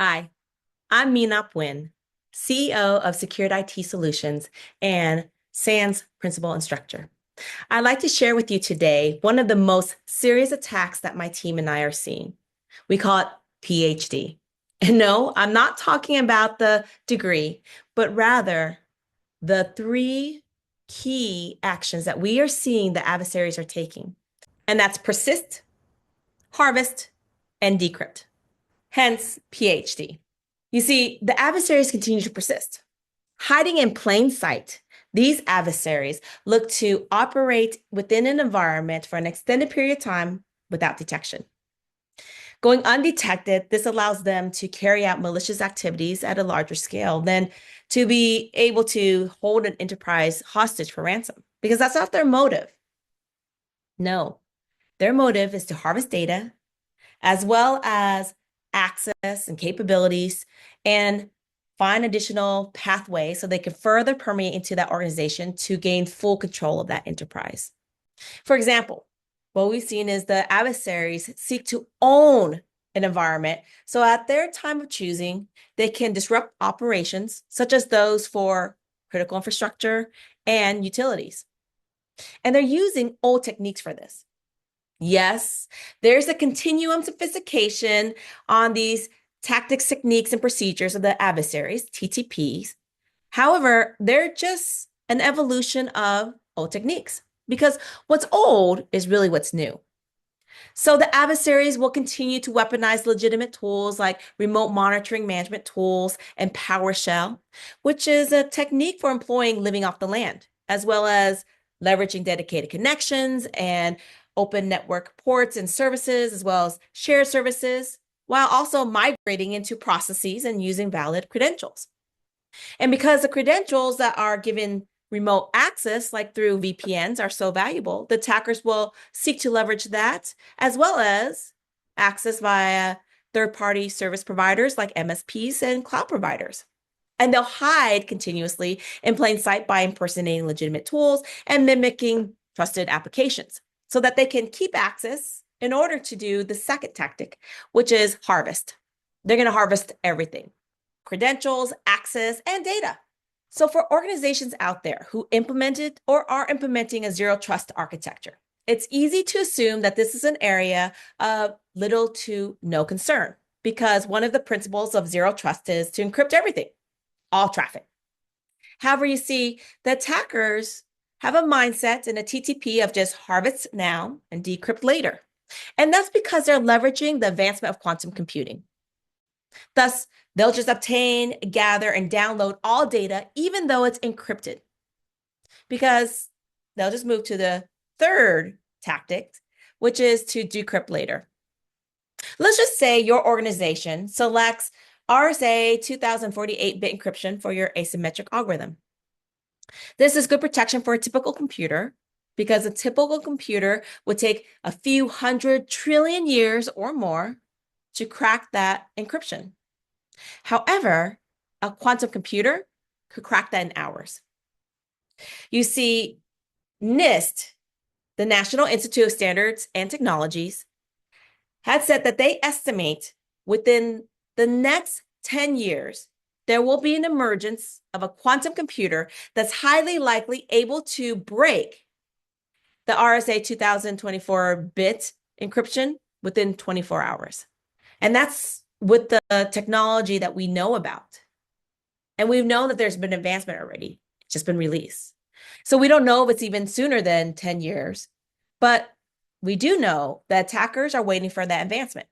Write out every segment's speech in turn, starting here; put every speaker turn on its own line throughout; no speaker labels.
Hi, I'm My-Ngoc Nguyen, CEO of Secured IT Solutions and SANS Principal Instructor. I'd like to share with you today one of the most serious attacks that my team and I are seeing. We call it PhD. And no, I'm not talking about the degree, but rather the three key actions that we are seeing the adversaries are taking. And that's persist, harvest, and decrypt. Hence PhD. You see, the adversaries continue to persist. Hiding in plain sight, these adversaries look to operate within an environment for an extended period of time without detection. Going undetected, this allows them to carry out malicious activities at a larger scale than to be able to hold an enterprise hostage for ransom, because that's not their motive. No, their motive is to harvest data as well as access and capabilities and find additional pathways so they can further permeate into that organization to gain full control of that enterprise. For example, what we've seen is the adversaries seek to own an environment. So at their time of choosing, they can disrupt operations such as those for critical infrastructure and utilities. And they're using old techniques for this. Yes, there's a continuum sophistication on these tactics, techniques, and procedures of the adversaries, TTPs. However, they're just an evolution of old techniques because what's old is really what's new. So the adversaries will continue to weaponize legitimate tools like remote monitoring management tools and PowerShell, which is a technique for employing living off the land, as well as leveraging dedicated connections and open network ports and services, as well as shared services, while also migrating into processes and using valid credentials. And because the credentials that are given remote access, like through VPNs, are so valuable, the attackers will seek to leverage that, as well as access via third-party service providers like MSPs and cloud providers. And they'll hide continuously in plain sight by impersonating legitimate tools and mimicking trusted applications so that they can keep access in order to do the second tactic, which is harvest. They're going to harvest everything: credentials, access, and data. So for organizations out there who implemented or are implementing a zero trust architecture, it's easy to assume that this is an area of little to no concern, because one of the principles of zero trust is to encrypt everything, all traffic. However, you see, the attackers have a mindset and a TTP of just harvest now and decrypt later. And that's because they're leveraging the advancement of quantum computing. Thus, they'll just obtain, gather, and download all data, even though it's encrypted, because they'll just move to the third tactic, which is to decrypt later. Let's just say your organization selects RSA 2048-bit encryption for your asymmetric algorithm. This is good protection for a typical computer, because a typical computer would take a few 100 trillion years or more to crack that encryption. However, a quantum computer could crack that in hours. You see, NIST, the National Institute of Standards and Technologies, had said that they estimate within the next 10 years, there will be an emergence of a quantum computer that's highly likely able to break the RSA 2024-bit encryption within 24 hours. And that's with the technology that we know about. And we've known that there's been advancement already. It's just been released. So we don't know if it's even sooner than 10 years, but we do know that attackers are waiting for that advancement.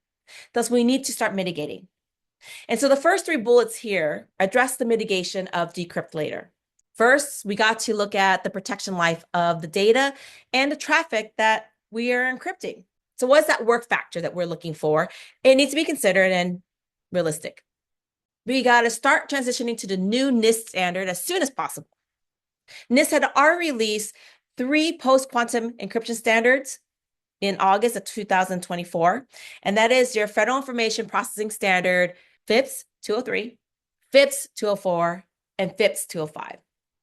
Thus, we need to start mitigating. And so the first three bullets here address the mitigation of decrypt later. First, we got to look at the protection life of the data and the traffic that we are encrypting. So what's that work factor that we're looking for? It needs to be considered and realistic. We got to start transitioning to the new NIST standard as soon as possible. NIST had already released 3 post-quantum encryption standards in August of 2024, and that is your Federal Information Processing Standard FIPS 203, FIPS 204, and FIPS 205.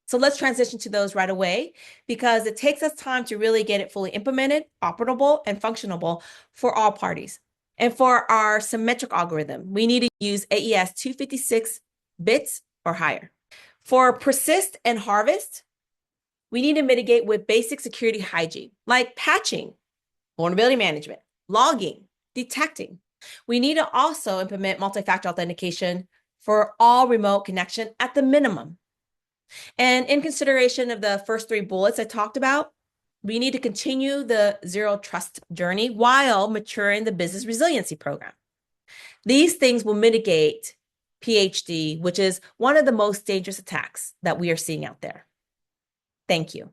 So let's transition to those right away, because it takes us time to really get it fully implemented, operable, and functionable for all parties. And for our symmetric algorithm, we need to use AES 256 bits or higher. For persist and harvest, we need to mitigate with basic security hygiene, like patching, vulnerability management, logging, detecting. We need to also implement multi-factor authentication for all remote connection at the minimum. And in consideration of the first 3 bullets I talked about, we need to continue the zero trust journey while maturing the business resiliency program. These things will mitigate PhD, which is one of the most dangerous attacks that we are seeing out there. Thank you.